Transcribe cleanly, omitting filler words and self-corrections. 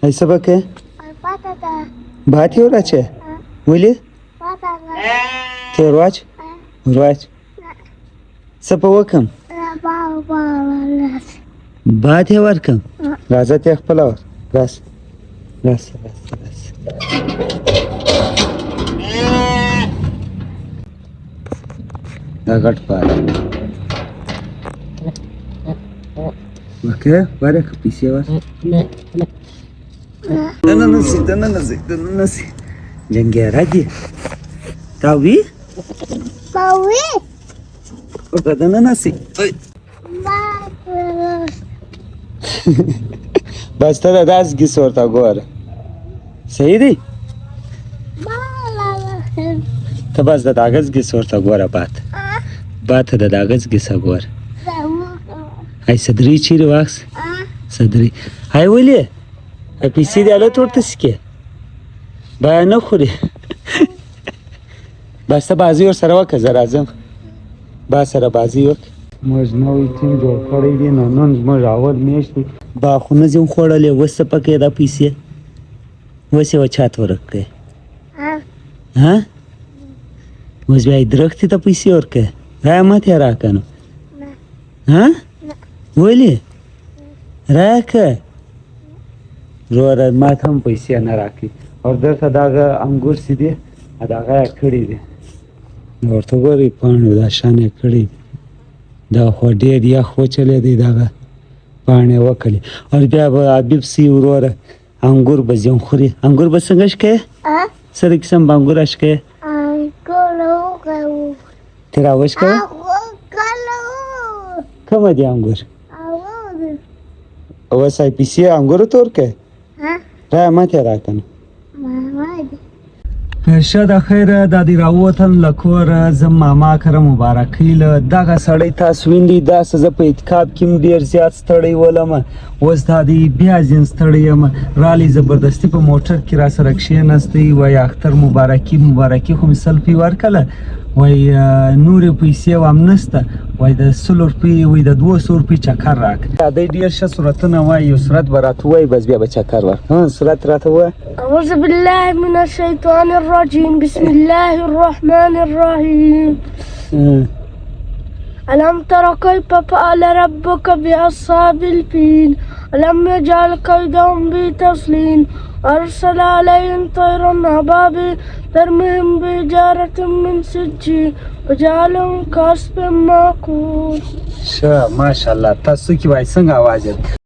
هاي سبك باتي وراچه ولي تيرواچ ورواچ سپوکم باتي ورکم راځه ته خپل ور راس دا غټ پاره وکه ورک پیسې ور دننسی جنگیرا دی تاوی ورته دننسی بس ته داس گیس ورته ګوره صحیح دی ته بس د داغز گیس ورته ګوره بات د داغز گیسه ګوره ای صدری چیرې واکس صدری ای ولې پیسې دې الوت ورته سکې باید نه خوري بس ته بازي ورسره وکړه زه راځم با سره بازي وکړه موږ نوی ټیم جوړ کړی دی نو نن زموږ اول میاشت دی باخونه ځم خوړلې اوس څه پکې دا پیسې اوس یې چاته ورکړې ها اوس بیا یې درختې ته پیسې ورکړې رایه مه ترې راکړه نو ها ولې راکړه وروره ما ته هم پیسې نه راکړي او درته دغه انګور چې دي دغه یې کړي دي ورته ګورئ پاڼې دا شان یې کړي دا خو ډېر یخ وچلی دغه پاڼې وکړي او بیا به حبیب سي وروره انګور به ځم خوري انګور به څنګه شکې سره قسم به انګور شکې ته راوشکوه کومه دي انګور اوس یې پیسې انګورو ته ورکړې رایه ما ترې راکړه نو ښه ده خیره دا دې راووتم له کوره زه ماما کره مبارکۍ له دغه سړی تاسو وینئ داسې زه په اتکاب کې هم ډېر زیات ستړی ولم اوس دا دی بیا ځین ستړی یم رالی زبردستي په موټر کې را سره کښېنستی وایي اختر مبارکي خو مې 100 روپۍ ورکړله وایي نورې پیسې هم نشته وایي د 100 روپۍ وایي د 200 روپۍ چکر راکړه دی ډېر ښه صورتونه وایي یو صورت به راته ووایي بس بیا به چکر ورکړه صورت راته ووایه أعوذ بالله من الشيطان الرجيم بسم الله الرحمن الرحيم ألم تر كيف فعل ربك بأصحاب الفيل ألم يجعل كيدهم بتضليل أرسل عليهم طيرا أبابيل ترميهم بحجارة من سجيل وجعلهم كعصف مأكول ښه ماشاءالله تاسو کې وایي څنګه اواز یې